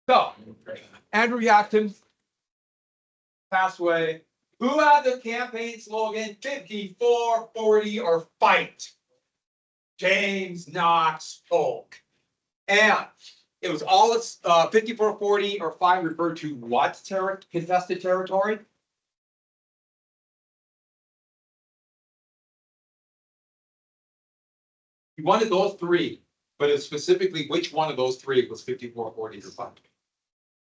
So, Andrew Jackson passed away. Who had the campaign slogan 54-40 or fight? James Knox Polk. And it was all 54-40 or fight referred to what contested territory? He wanted those three, but it's specifically which one of those three was 54-40 or fight.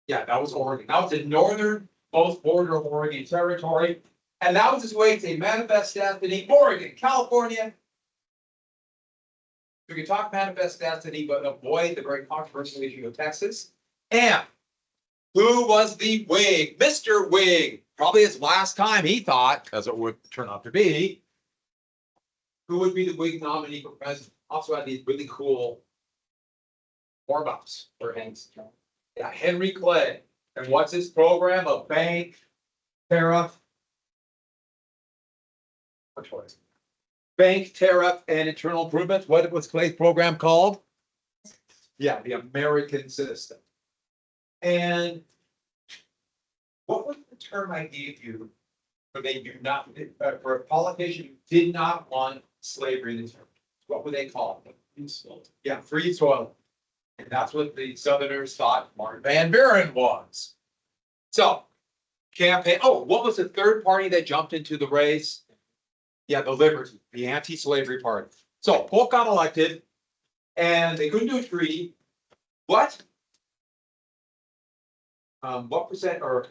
Yeah, that was Oregon. That was the northern most border of Oregon territory. And that was his way to say manifest destiny, Oregon, California. We can talk manifest destiny, but avoid the very controversial issue of Texas. And who was the Whig? Mr. Whig. Probably his last time he thought, as it would turn out to be, who would be the Whig nominee for president. Also had these really cool warm-ups for him. Yeah, Henry Clay. And what's his program? A bank, tariff. Which one? Bank, tariff, and internal improvements. What was Clay's program called? Yeah, the American system. And what was the term I gave you for they do not for a politician who did not want slavery in the term? What would they call it? Free soil. Yeah, free soil. And that's what the Southerners thought Martin Van Buren was. So, campaign. Oh, what was the third party that jumped into the race? Yeah, the Liberty, the anti-slavery party. So Polk got elected, and they couldn't do a treaty. What percent or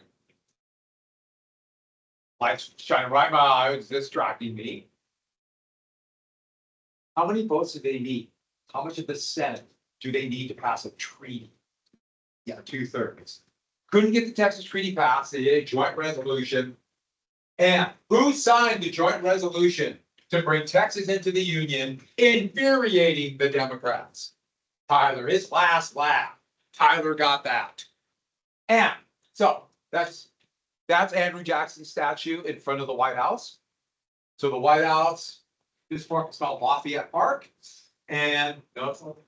lights shining right in my eyes, distracting me. How many votes do they need? How much of the Senate do they need to pass a treaty? Yeah, 2/3. Couldn't get the Texas Treaty passed. They did a joint resolution. And who signed the joint resolution to bring Texas into the Union, infuriating the Democrats? Tyler, his last laugh. Tyler got that. And so that's Andrew Jackson's statue in front of the White House. So the White House, this park is called Lafayette Park. And no, it's not.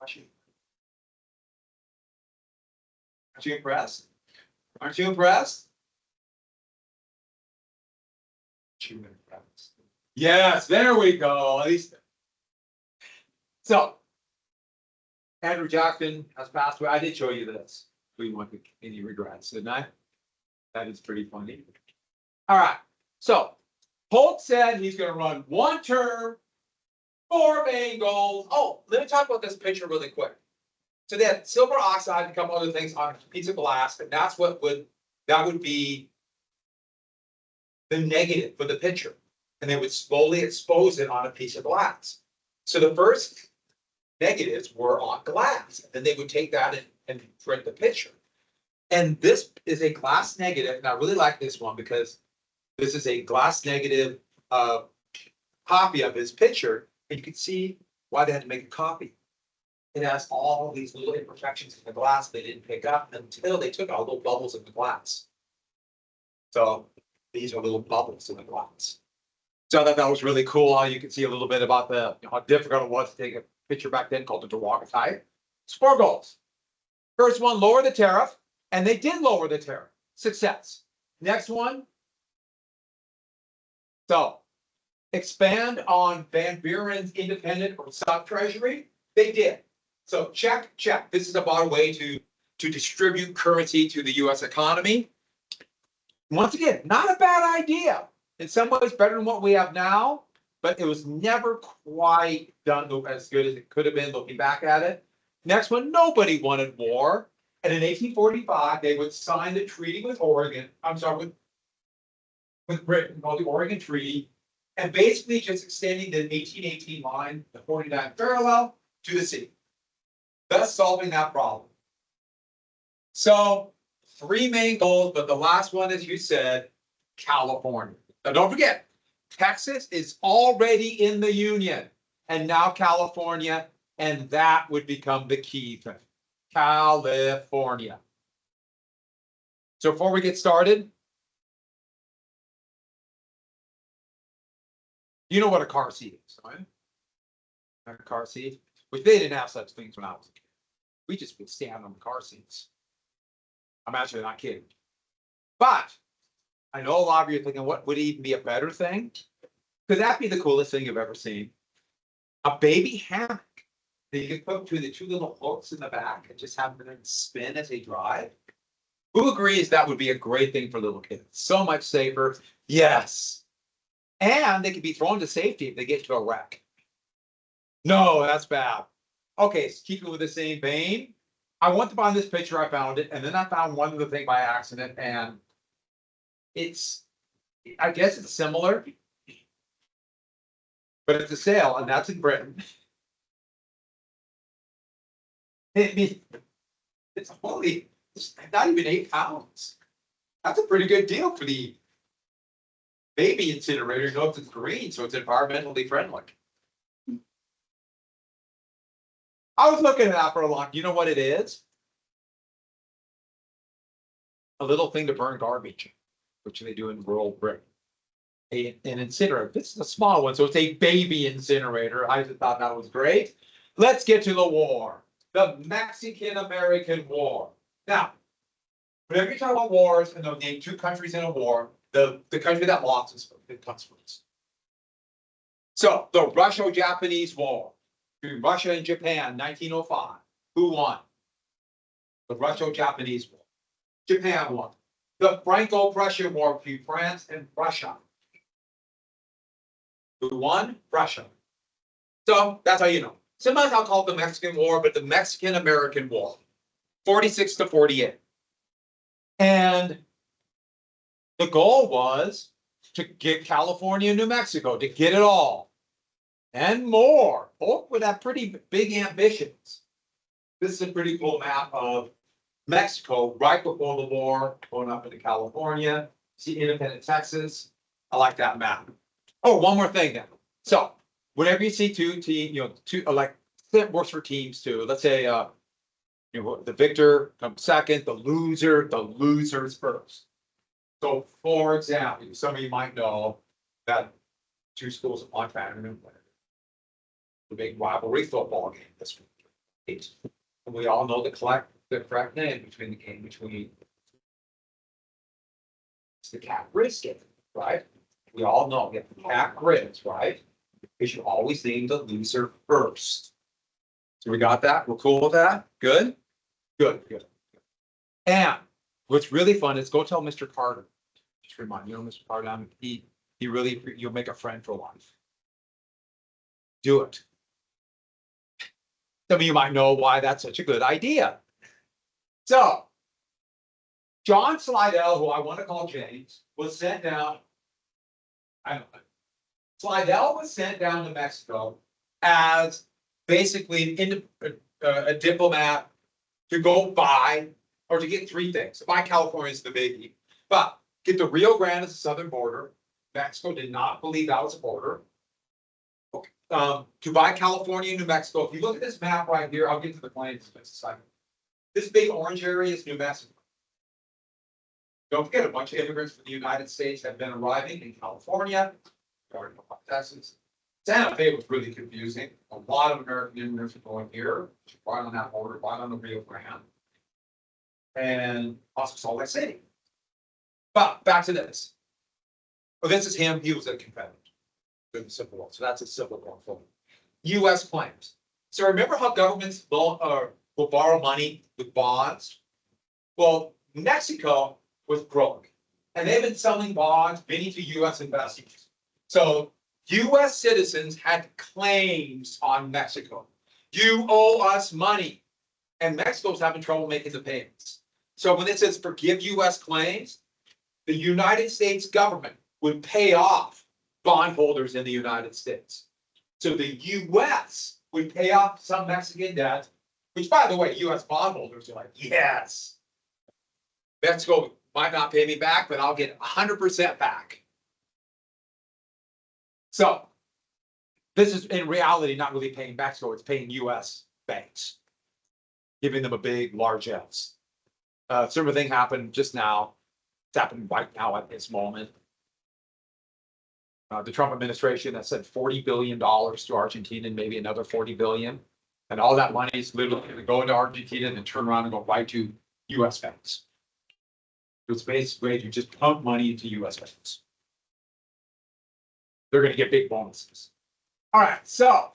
Aren't you impressed? Aren't you impressed? Yes, there we go. At least. So, Andrew Jackson has passed away. I did show you this. We want any regrets, didn't I? That is pretty funny. All right. So, Polk said he's going to run one term, 4 main goals. Oh, let me talk about this picture really quick. So they had silver oxide and a couple other things on a piece of glass, and that's what would be the negative for the picture. And they would slowly expose it on a piece of glass. So the first negatives were on glass. And then they would take that and print the picture. And this is a glass negative. And I really like this one because this is a glass negative copy of his picture. And you can see why they had to make a copy. It has all these little imperfections in the glass they didn't pick up until they took out little bubbles in the glass. So these are little bubbles in the glass. So I thought that was really cool. How you can see a little bit about how difficult it was to take a picture back then called the daguerreotype. It's 4 goals. First one, lower the tariff. And they did lower the tariff. Success. Next one. So expand on Van Buren's independent or sub-treasury. They did. So check. This is about a way to distribute currency to the US economy. Once again, not a bad idea. In some ways better than what we have now, but it was never quite done as good as it could have been looking back at it. Next one, nobody wanted war. And in 1845, they would sign the treaty with Oregon. I'm sorry, with Britain, called the Oregon Treaty, and basically just extending the 1818 line, the 49th parallel, to the sea, thus solving that problem. So 3 main goals, but the last one, as you said, California. Now, don't forget, Texas is already in the Union, and now California, and that would become the key thing. California. So before we get started, you know what a car seat is, right? A car seat, which they didn't have such things when I was a kid. We just would stand on the car seats. I'm actually not kidding. But I know a lot of you are thinking, what would even be a better thing? Could that be the coolest thing you've ever seen? A baby hammock that you can put between the two little hooks in the back and just have them spin as they drive. Who agrees that would be a great thing for little kids? So much safer. Yes. And they can be thrown to safety if they get to a wreck. No, that's bad. Okay, so keeping with the same vein, I want to find this picture, I found it, and then I found one other thing by accident, and I guess it's similar, but it's a sale, and that's in Britain. It's not even £8. That's a pretty good deal for the baby incinerator. You know, it's green, so it's environmentally friendly. I was looking at that for a long. You know what it is? A little thing to burn garbage, which they do in rural Britain. An incinerator. This is a small one, so it's a baby incinerator. I just thought that was great. Let's get to the war. The Mexican-American War. Now, whenever you talk about wars and they'll name two countries in a war, the country that lost is it comes first. So the Russo-Japanese War between Russia and Japan, 1905. Who won? The Russo-Japanese War. Japan won. The Franco-Prussian War between France and Russia. Who won? Russia. So that's how you know. Sometimes I'll call it the Mexican War, but the Mexican-American War, 46 to 48. And the goal was to get California and New Mexico, to get it all and more. Folk would have pretty big ambitions. This is a pretty cool map of Mexico right before the war, going up into California. See independent Texas. I like that map. Oh, one more thing then. So whenever you see two teams, like that works for teams too. Let's say the victor comes second, the losers first. So for example, some of you might know that two schools of Montana the big rivalry football game this week. And we all know the correct name between the game between it's the Cat Grizz game, right? We all know we have the Cat Grizz, right? We should always name the loser first. So we got that? We're cool with that? Good? Good. And what's really fun is go tell Mr. Carter. Just remind you know Mr. Carter, he really, you'll make a friend for life. Do it. Some of you might know why that's such a good idea. So, John Slidell, who I want to call James, was sent down. Slidell was sent down to Mexico as basically a diplomat to go buy or to get three things. Buy California is the biggie, but get the Rio Grande as a southern border. Mexico did not believe that was a border. To buy California and New Mexico. If you look at this map right here, I'll get to the plains in just a second. This big orange area is New Mexico. Don't forget, a bunch of immigrants from the United States have been arriving in California, Texas. Santa Fe was really confusing. A lot of American immigrants are going here, right on that border, right on the Rio Grande, and also Salt Lake City. But back to this. Well, this is him. He was a Confederate in the Civil War. So that's a Civil War film. U.S. claims. So remember how governments will borrow money with bonds? Well, Mexico was broke, and they've been selling bonds, many to U.S. investors. So U.S. citizens had claims on Mexico. You owe us money. And Mexico's having trouble making the payments. So when it says forgive U.S. claims, the United States government would pay off bondholders in the United States. So the U.S. would pay off some Mexican debt, which, by the way, U.S. bondholders are like, yes, Mexico might not pay me back, but I'll get 100% back. So this is in reality not really paying Mexico, it's paying U.S. banks, giving them a big, large F's. Similar thing happened just now. It's happening right now at this moment. The Trump administration has sent $40 billion to Argentina and maybe another $40 billion. And all that money is literally going to go into Argentina and then turn around and go right to US banks. It's basically you just pump money into US banks. They're going to get big bonuses. All right, so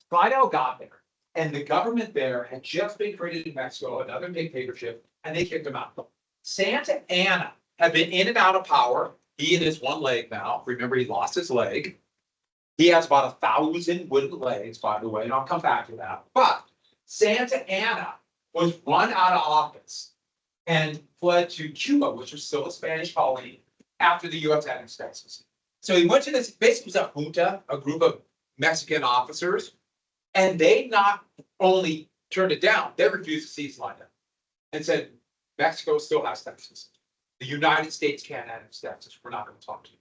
Slidell got there, and the government there had just been created in Mexico, another dictatorship, and they kicked him out. Santa Anna had been in and out of power. He and his one leg now. Remember, he lost his leg. He has about 1,000 wooden legs, by the way, and I'll come back to that. But Santa Anna was run out of office and fled to Cuba, which was still a Spanish colony, after the U.S. annexed Texas. So he went to this, basically it was a junta, a group of Mexican officers, and they not only turned it down, they refused to cease Slidell and said, Mexico still has Texas. The United States can't annex Texas. We're not going to talk to you.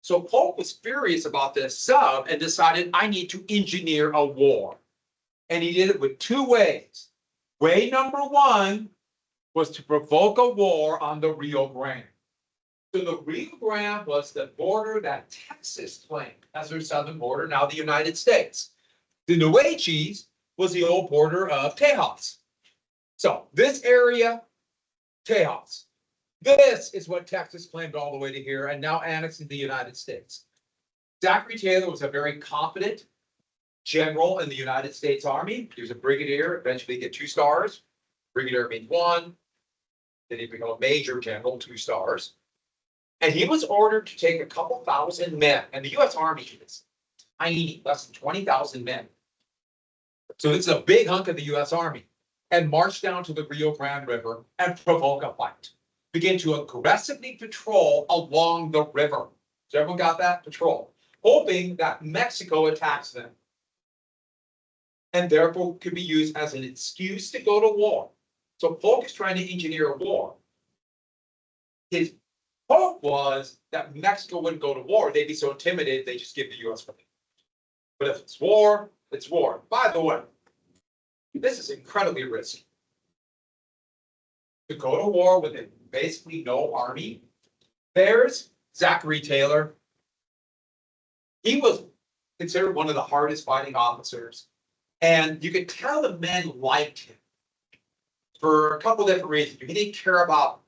So Polk was furious about this sub and decided, I need to engineer a war. And he did it with two ways. Way number one was to provoke a war on the Rio Grande. So the Rio Grande was the border that Texas claimed as their southern border, now the United States. The Nueces was the old border of Tejas. So this area, Tejas. This is what Texas claimed all the way to here and now annexing the United States. Zachary Taylor was a very competent general in the United States Army. He was a brigadier, eventually get 2 stars. Brigadier means 1. Then he became a major general, 2 stars. And he was ordered to take a couple thousand men. And the U.S. Army is tiny, less than 20,000 men. So it's a big hunk of the U.S. Army. And march down to the Rio Grande River and provoke a fight. Begin to aggressively patrol along the river. So everyone got that? Patrol. Hoping that Mexico attacks them. And therefore could be used as an excuse to go to war. So Polk is trying to engineer a war. His hope was that Mexico wouldn't go to war. They'd be so intimidated, they just give the U.S. money. But if it's war, it's war. By the way, this is incredibly risky. To go to war with basically no army. There's Zachary Taylor. He was considered one of the hardest fighting officers. And you could tell the men liked him for a couple of different reasons. He didn't care about,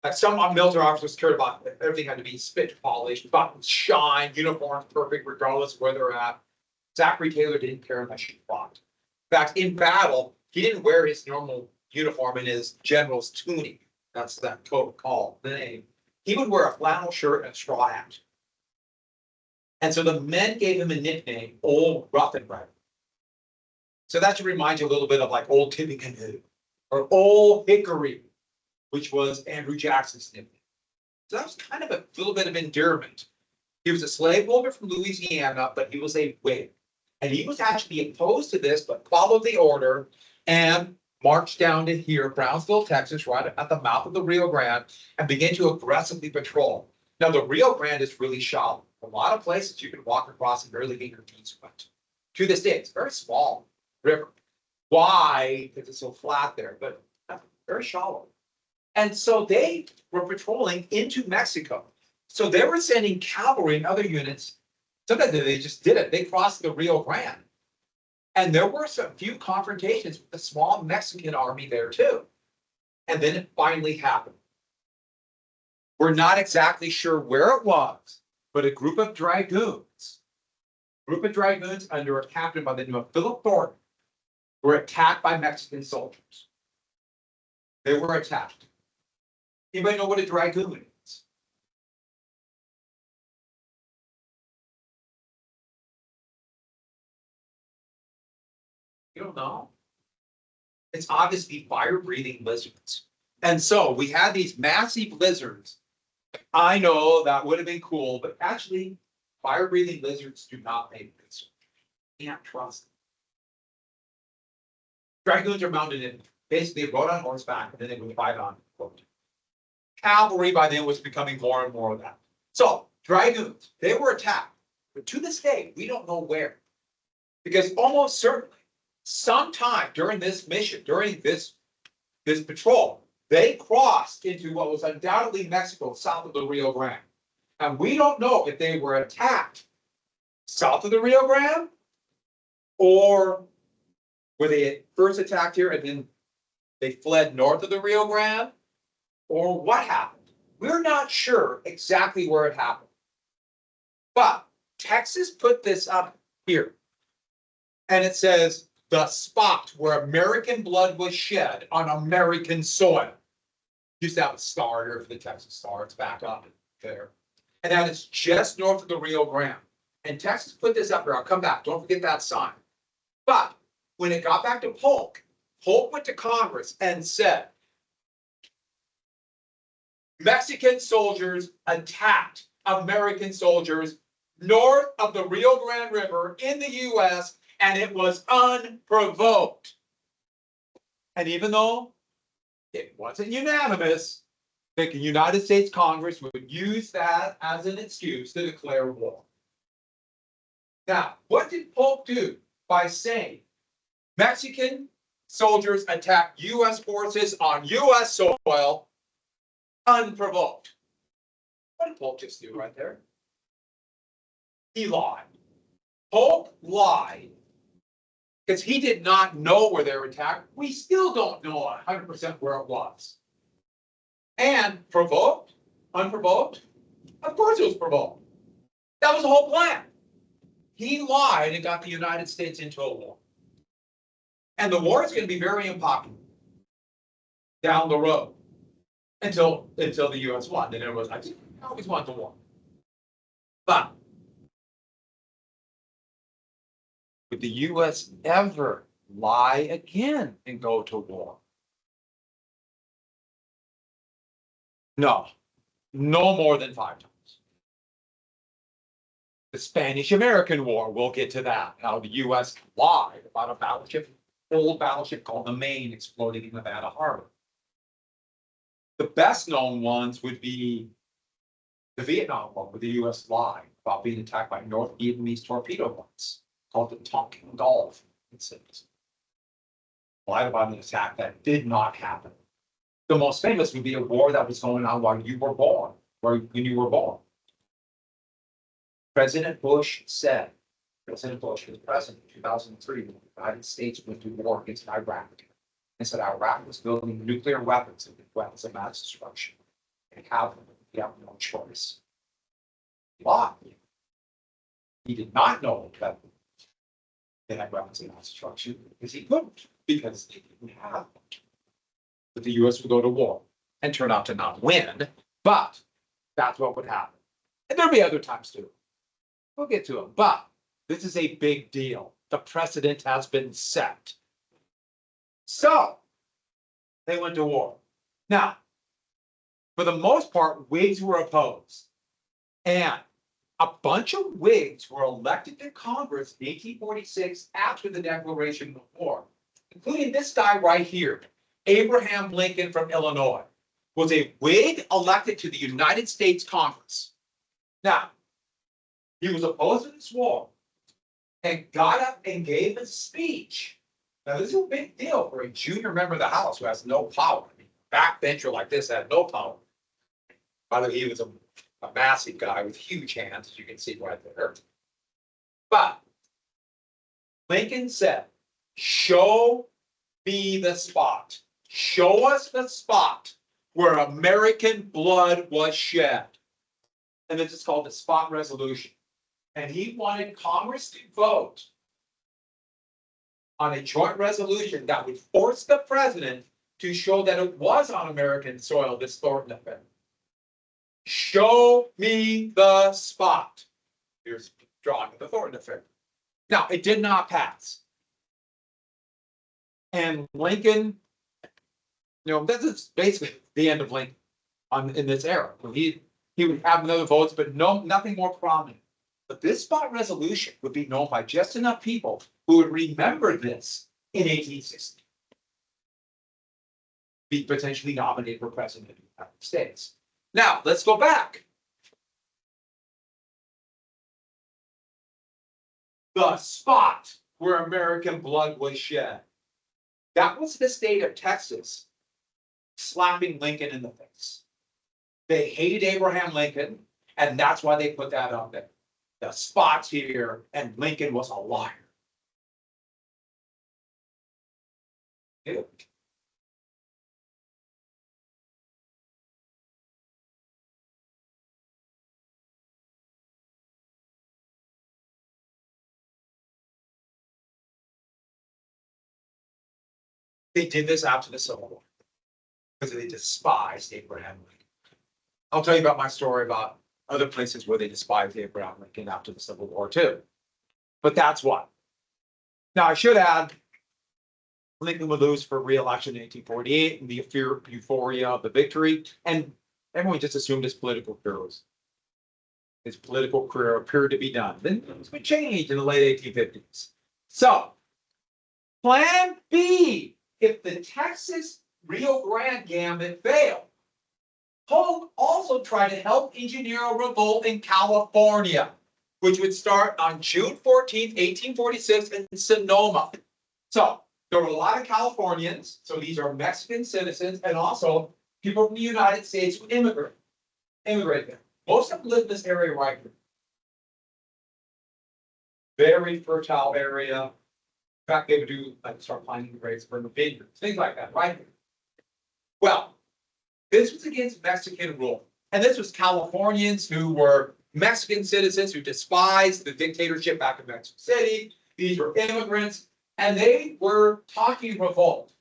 like some military officers cared about everything had to be spit polished, buttons shine, uniforms perfect, regardless of where they're at. Zachary Taylor didn't care unless you fought. In fact, in battle, he didn't wear his normal uniform in his general's tunic. That's that code called the name. He would wear a flannel shirt and a straw hat. And so the men gave him a nickname, Old Rough and Ready. So that should remind you a little bit of like Old Tippecanoe or Old Hickory, which was Andrew Jackson's nickname. So that was kind of a little bit of endearment. He was a slaveholder from Louisiana, but he was a Whig. And he was actually opposed to this, but followed the order and marched down to here, Brownsville, Texas, right at the mouth of the Rio Grande, and began to aggressively patrol. Now, the Rio Grande is really shallow. A lot of places you can walk across and barely get your feet wet. To this day, it's a very small river. Why? Because it's so flat there, but very shallow. And so they were patrolling into Mexico. So they were sending cavalry and other units. Sometimes they just did it. They crossed the Rio Grande. And there were some few confrontations with the small Mexican army there too. And then it finally happened. We're not exactly sure where it was, but a group of dragoons under a captain by the name of Philip Thornton were attacked by Mexican soldiers. They were attacked. Anybody know what a dragoon is? You don't know? It's obviously fire-breathing lizards. And so we had these massive lizards. I know that would have been cool, but actually, fire-breathing lizards do not make good soldiers. You can't trust them. Dragoons are mounted in, basically rode on horseback, and then they would fight on foot. Cavalry by then was becoming more and more of that. So, dragoons, they were attacked. But to this day, we don't know where. Because almost certainly, sometime during this mission, during this patrol, they crossed into what was undoubtedly Mexico, south of the Rio Grande. And we don't know if they were attacked south of the Rio Grande? Or were they first attacked here and then they fled north of the Rio Grande? Or what happened? We're not sure exactly where it happened. But Texas put this up here. And it says, the spot where American blood was shed on American soil. Used to have a star here for the Texas Star. It's back up there. And that is just north of the Rio Grande. And Texas put this up here. I'll come back. Don't forget that sign. But when it got back to Polk, Polk went to Congress and said, Mexican soldiers attacked American soldiers north of the Rio Grande River in the US, and it was unprovoked. And even though it wasn't unanimous, the United States Congress would use that as an excuse to declare war. Now, what did Polk do by saying Mexican soldiers attacked US forces on US soil unprovoked? What did Polk just do right there? He lied. Polk lied because he did not know where they were attacked. We still don't know 100% where it was. And provoked, unprovoked, of course it was provoked. That was the whole plan. He lied and got the United States into a war. And the war is going to be very unpopular down the road until the US won. And everyone's like, I always want the war. But would the US ever lie again and go to war? No, no more than 5 times. The Spanish-American War, we'll get to that, how the US lied about a battleship, old battleship called the Maine exploding in Nevada Harbor. The best known ones would be the Vietnam War, where the US lied about being attacked by North Vietnamese torpedo boats called the Tonkin Gulf incident. Lied about an attack that did not happen. The most famous would be a war that was going on while you were born, when you were born. President Bush said, President Bush was president in 2003 when the United States went to war against Iraq and said Iraq was building nuclear weapons and weapons of mass destruction. And have no choice. He lied. He did not know that they had weapons of mass destruction because he couldn't, because they didn't have them. But the US would go to war and turn out to not win, but that's what would happen. And there'll be other times too. We'll get to them, but this is a big deal. The precedent has been set. So they went to war. Now, for the most part, Whigs were opposed. And a bunch of Whigs were elected to Congress in 1846 after the declaration of war, including this guy right here, Abraham Lincoln from Illinois, was a Whig elected to the United States Congress. Now, he was opposed to this war and got up and gave a speech. Now, this is a big deal for a junior member of the House who has no power. I mean, backbencher like this had no power. By the way, he was a massive guy with huge hands, as you can see right there. But Lincoln said, show me the spot. Show us the spot where American blood was shed. And this is called the spot resolution. And he wanted Congress to vote on a joint resolution that would force the president to show that it was on American soil, this Thornton Affair. Show me the spot. Here's drawing of the Thornton Affair. Now, it did not pass. And Lincoln, this is basically the end of Lincoln in this era. He would have another votes, but nothing more prominent. But this spot resolution would be known by just enough people who would remember this in 1860. Be potentially nominated for president of the United States. Now, let's go back. The spot where American blood was shed. That was the state of Texas slapping Lincoln in the face. They hated Abraham Lincoln, and that's why they put that up there. the spots here, and Lincoln was a liar. Yeah. They did this after the Civil War because they despised Abraham Lincoln. I'll tell you about my story about other places where they despised Abraham Lincoln after the Civil War too. But that's what. Now I should add, Lincoln would lose for re-election in 1848 and the euphoria of the victory, and everyone just assumed his political career appeared to be done. Then things would change in the late 1850s. So, Plan B, if the Texas Rio Grande gambit failed, Polk also tried to help engineer a revolt in California, which would start on June 14th, 1846 in Sonoma. So there were a lot of Californians, so these are Mexican citizens, and also people from the United States who immigrated there. Most of them lived in this area right here. Very fertile area. In fact, they would do like start planting grapes for the vineyards, things like that, right here. Well, this was against Mexican rule. And this was Californians who were Mexican citizens who despised the dictatorship back in Mexico City. These were immigrants, and they were talking revolt.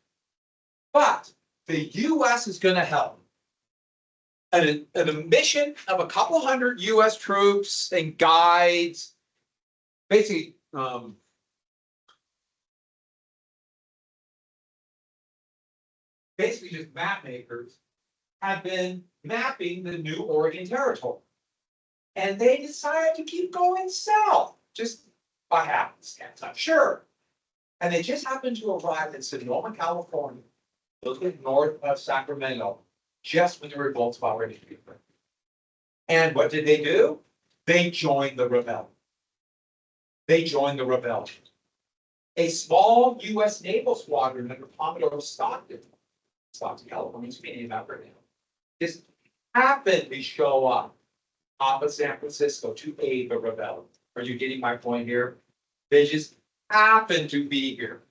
But the U.S. is going to help. An mission of a couple hundred U.S. troops and guides, basically, just map makers, have been mapping the new Oregon Territory. And they decided to keep going south, just by happenstance, I'm sure. And they just happened to arrive in Sonoma, California, a little bit north of Sacramento, just when the revolt's about ready to be occurred. And what did they do? They joined the rebellion. A small U.S. naval squadron under Commodore Stockton, California's Canadian operating, just happened to show up off of San Francisco to aid the rebellion. Are you getting my point here? They just happened to be here.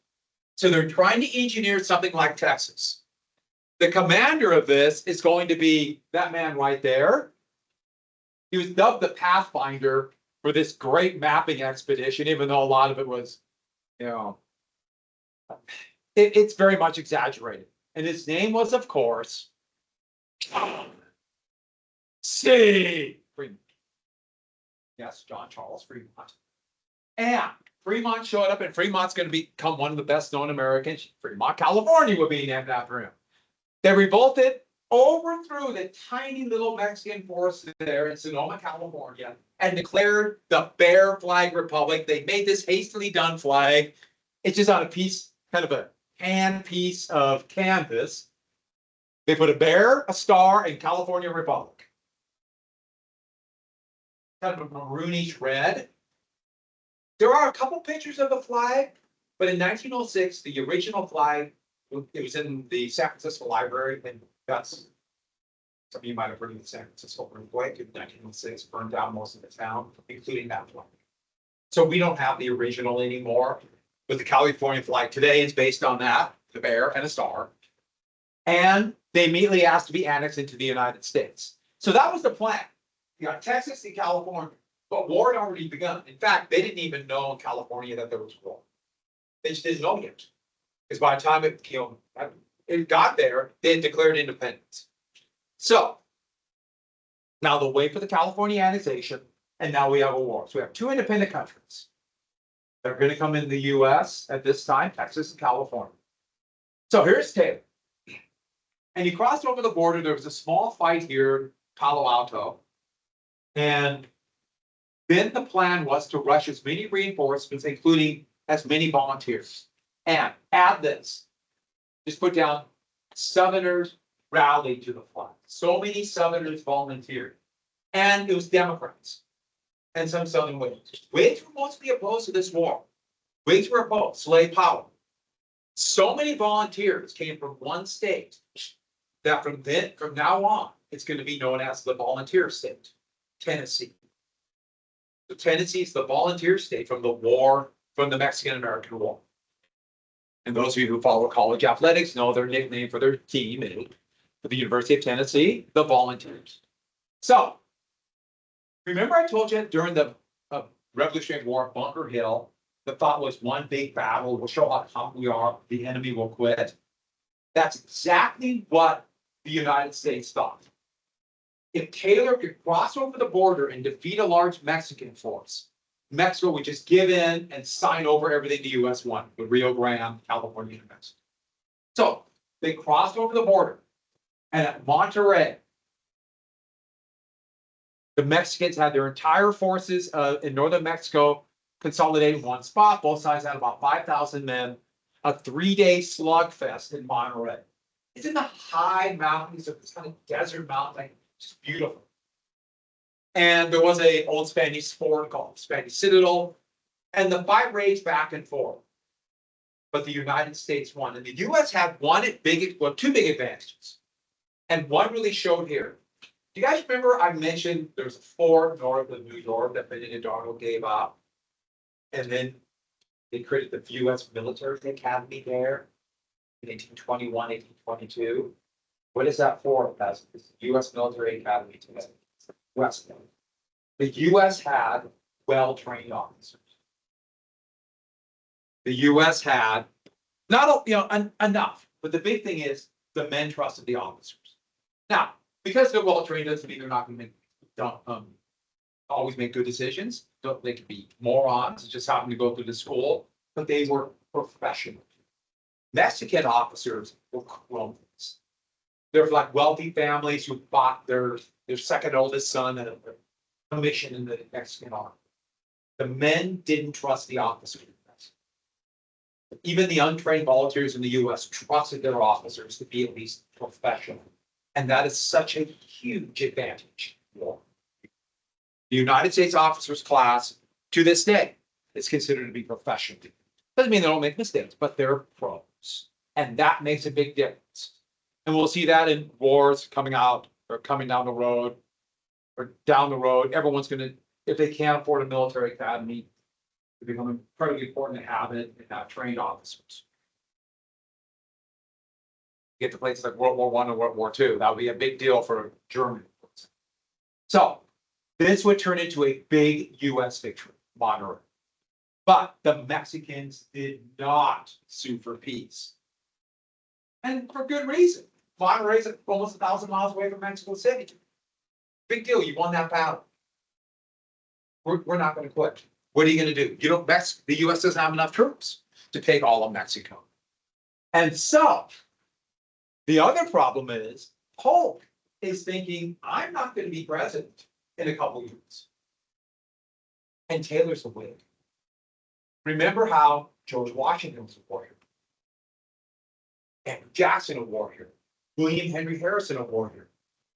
So they're trying to engineer something like Texas. The commander of this is going to be that man right there. He was dubbed the Pathfinder for this great mapping expedition, even though a lot of it was, it's very much exaggerated. And his name was, of course, C. Fremont. Yes, John Charles Fremont. And Fremont showed up, and Fremont's going to become one of the best known Americans. Fremont, California will be named after him. They revolted, overthrew the tiny little Mexican force there in Sonoma, California, and declared the Bear Flag Republic. They made this hastily done flag. It's just on a piece, kind of a hand piece of canvas. They put a bear, a star, and California Republic. Kind of a maroonish red. There are a couple pictures of the flag, but in 1906, the original flag, it was in the San Francisco Library, and that's, some of you might have heard of the San Francisco earthquake in 1906, burned down most of the town, including that flag. So we don't have the original anymore, but the California flag today is based on that, the bear and a star. And they immediately asked to be annexed into the United States. So that was the plan. You got Texas and California, but war had already begun. In fact, they didn't even know in California that there was war. They just didn't know yet. Because by the time it got there, they had declared independence. So now they'll wait for the California annexation, and now we have a war. So we have two independent countries. They're going to come in the U.S. at this time, Texas and California. So here's Taylor. And he crossed over the border. There was a small fight here, Palo Alto. And then the plan was to rush as many reinforcements, including as many volunteers. And add this, just put down, Southerners rallied to the flag. So many Southerners volunteered. And it was Democrats and some Southern Whigs. Whigs were mostly opposed to this war. Whigs were opposed, slave power. So many volunteers came from one state that from now on, it's going to be known as the volunteer state, Tennessee. The Tennessee is the volunteer state from the war, from the Mexican-American War. And those of you who follow college athletics know their nickname for their team is, for the University of Tennessee, the Volunteers. So, remember I told you during the Revolutionary War, Bunker Hill, the thought was one big battle, we'll show how tough we are, the enemy will quit. That's exactly what the United States thought. If Taylor could cross over the border and defeat a large Mexican force, Mexico would just give in and sign over everything the US won, the Rio Grande, California, and Mexico. So they crossed over the border, and at Monterrey, the Mexicans had their entire forces in northern Mexico consolidated in one spot. Both sides had about 5,000 men. A 3-day slugfest in Monterrey. It's in the high mountains of this kind of desert mountain, like just beautiful. And there was a old Spanish fort called Spanish Citadel, and the fight raged back and forth. But the United States won, and the U.S. had two big advantages, and one really showed here. Do you guys remember I mentioned there's a fort north of New York that Benedict Arnold gave up, and then they created the U.S. Military Academy there in 1821, 1822. What is that for? That's the U.S. Military Academy today. West. The U.S. had well-trained officers. The U.S. had not enough, but the big thing is the men trusted the officers. Now, because they're well-trained doesn't mean they're not going to always make good decisions. They could be morons, just happen to go through the school, but they were professional. Mexican officers were cronies. They're like wealthy families who bought their second oldest son a commission in the Mexican army. The men didn't trust the officers. Even the untrained volunteers in the U.S. trusted their officers to be at least professional. And that is such a huge advantage. The United States officers class, to this day, is considered to be professional. Doesn't mean they don't make mistakes, but they're pros. And that makes a big difference. And we'll see that in wars coming out or coming down the road or down the road. Everyone's going to, if they can't afford a military academy, it becomes incredibly important to have it and have trained officers. Get to places like World War I and World War II. That would be a big deal for Germany. So this would turn into a big U.S. victory, Monterrey. But the Mexicans did not sue for peace. And for good reason. Monterrey is almost 1,000 miles away from Mexico City. Big deal, you won that battle. We're not going to quit. What are you going to do? The U.S. doesn't have enough troops to take all of Mexico. And so, the other problem is, Polk is thinking, I'm not going to be president in a couple years. And Taylor's a Whig. Remember how George Washington was a warrior. Andrew Jackson, a warrior. William Henry Harrison, a warrior.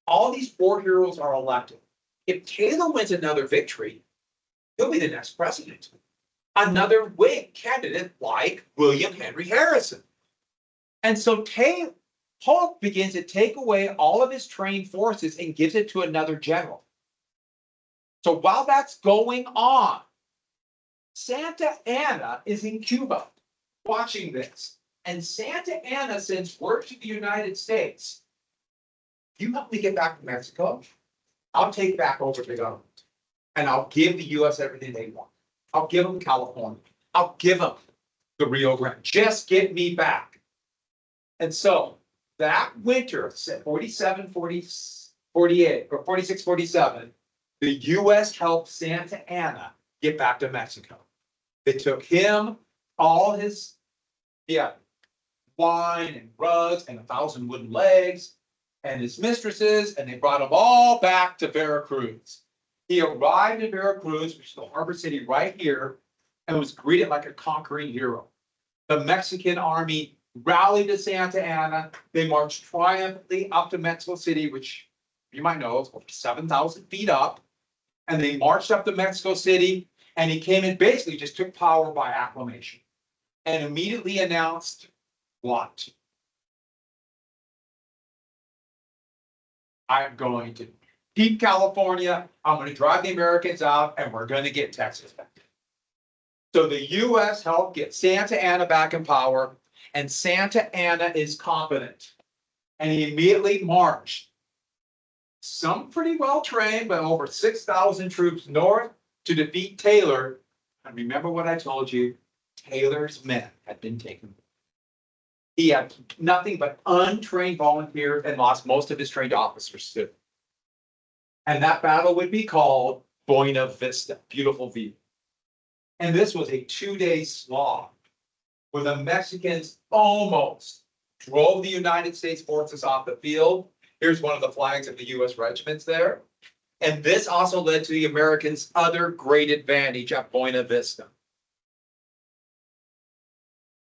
All these war heroes are elected. If Taylor wins another victory, he'll be the next president. Another Whig candidate like William Henry Harrison. And so Polk begins to take away all of his trained forces and gives it to another general. So while that's going on, Santa Anna is in Cuba watching this. And Santa Anna sends word to the United States. You help me get back to Mexico, I'll take back over the government. And I'll give the U.S. everything they want. I'll give them California. I'll give them the Rio Grande. Just get me back. And so that winter, 47, 40, 48, or 46, 47, the U.S. helped Santa Anna get back to Mexico. They took him, all his, wine and rugs and 1,000 wooden legs and his mistresses, and they brought them all back to Veracruz. He arrived in Veracruz, which is the harbor city right here, and was greeted like a conquering hero. The Mexican army rallied to Santa Anna. They marched triumphantly up to Mexico City, which you might know is over 7,000 feet up. And they marched up to Mexico City, and he came in, basically just took power by acclamation and immediately announced what? I'm going to keep California. I'm going to drive the Americans out, and we're going to get Texas back. So the U.S. helped get Santa Anna back in power, and Santa Anna is competent. And he immediately marched some pretty well trained, but over 6,000 troops north to defeat Taylor. And remember what I told you, Taylor's men had been taken. He had nothing but untrained volunteers and lost most of his trained officers too. And that battle would be called Buena Vista, beautiful view. And this was a 2-day slog where the Mexicans almost drove the United States forces off the field. Here's one of the flags of the U.S. regiments there. And this also led to the Americans' other great advantage at Buena Vista.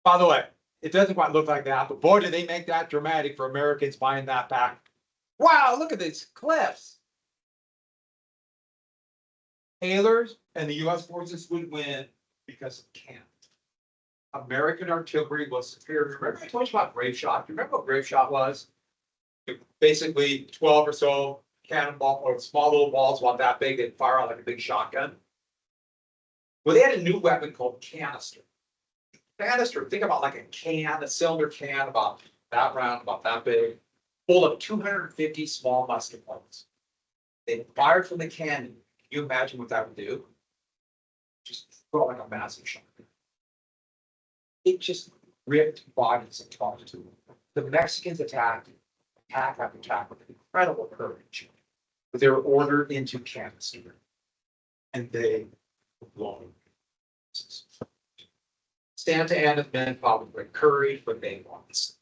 By the way, it doesn't quite look like that, but boy, did they make that dramatic for Americans buying that back. Wow, look at these cliffs. Taylor's and the U.S. forces would win because of cannon. American artillery was superior. Remember I told you about grape shot? You remember what grape shot was? Basically 12 or so cannonball or small little balls about that big that fire out like a big shotgun. Well, they had a new weapon called canister. Canister, think about like a can, a cylinder can about that round, about that big, full of 250 small musket bullets. They fired from the cannon. Can you imagine what that would do? Just throw like a massive shot. It just ripped bodies apart. The Mexicans attacked, attack after attack with incredible courage. But they were ordered into canister, and they were blown. Santa Anna's men fought with great courage, but they lost.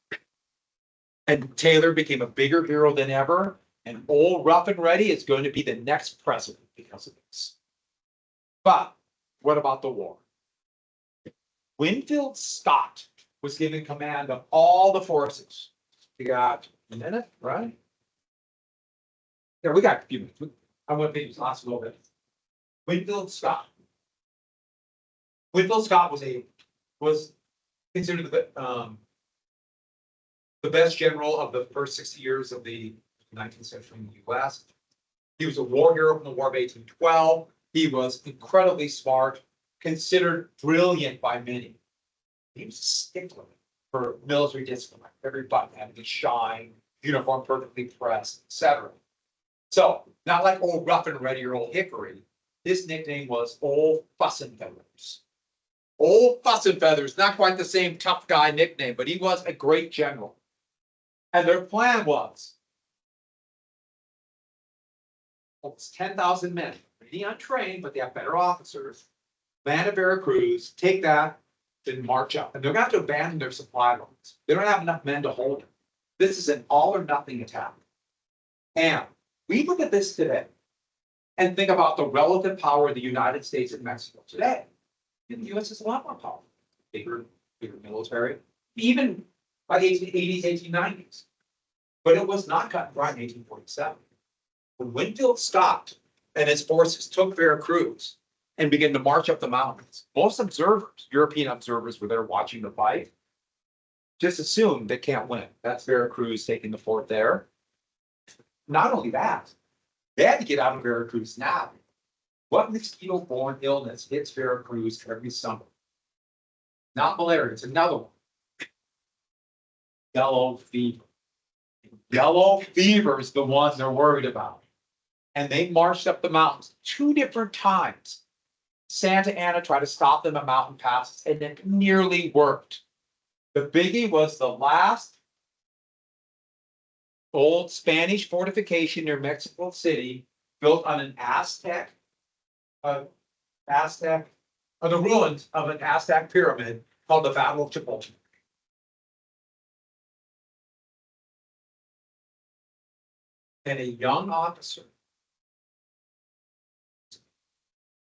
And Taylor became a bigger hero than ever, and old Rough and Ready is going to be the next president because of this. But what about the war? Winfield Scott was given command of all the forces. You got a minute, right? Yeah, we got a few minutes. I want to maybe last a little bit. Winfield Scott. Winfield Scott was considered the best general of the first 60 years of the 19th century in the U.S. He was a war hero from the War of 1812. He was incredibly smart, considered brilliant by many. He was a stickler for military discipline. Every button had to be shined, uniform perfectly pressed, etc. So, not like old Rough and Ready or old Hickory. His nickname was Old Fuss and Feathers. Old Fuss and Feathers, not quite the same tough guy nickname, but he was a great general. And their plan was, almost 10,000 men, pretty untrained, but they have better officers, land at Veracruz, take that, then march up. And they're going to have to abandon their supply lines. They don't have enough men to hold it. This is an all or nothing attack. And we look at this today and think about the relative power of the United States and Mexico today. And the U.S. is a lot more powerful, bigger military, even by the 1880s, 1890s. But it was not cut and dry in 1847. When Winfield stopped and his forces took Veracruz and began to march up the mountains, most observers, European observers, were there watching the fight, just assumed they can't win. That's Veracruz taking the fort there. Not only that, they had to get out of Veracruz now. What mosquito-borne illness hits Veracruz every summer? Not malaria, it's another one. Yellow fever. Yellow fever is the one they're worried about. And they marched up the mountains 2 different times. Santa Anna tried to stop them at mountain passes, and it nearly worked. The biggie was the last old Spanish fortification near Mexico City, built on an the ruins of an Aztec pyramid called the Battle of Chapultepec. And a young officer,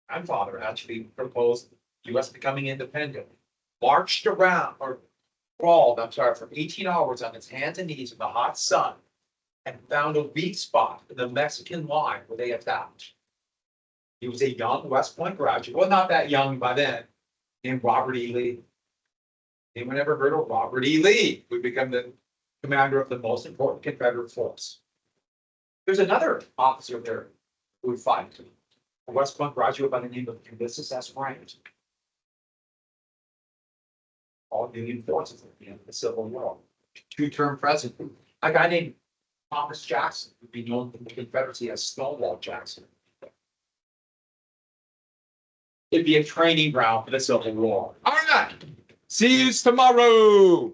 grandfather actually proposed the U.S. becoming independent, marched around or crawled, for 18 hours on his hands and knees in the hot sun, and found a weak spot in the Mexican line where they attacked. He was a young West Point graduate, well, not that young by then, named Robert E. Lee. Anyone ever heard of Robert E. Lee? Who would become the commander of the most important Confederate force. There's another officer there who would fight. A West Point graduate by the name of Ulysses S. Grant. All Union forces at the end of the Civil War. Two-term president. A guy named Thomas Jackson would be known in the Confederacy as Stonewall Jackson. It'd be a training ground for the Civil War. All right. See you tomorrow.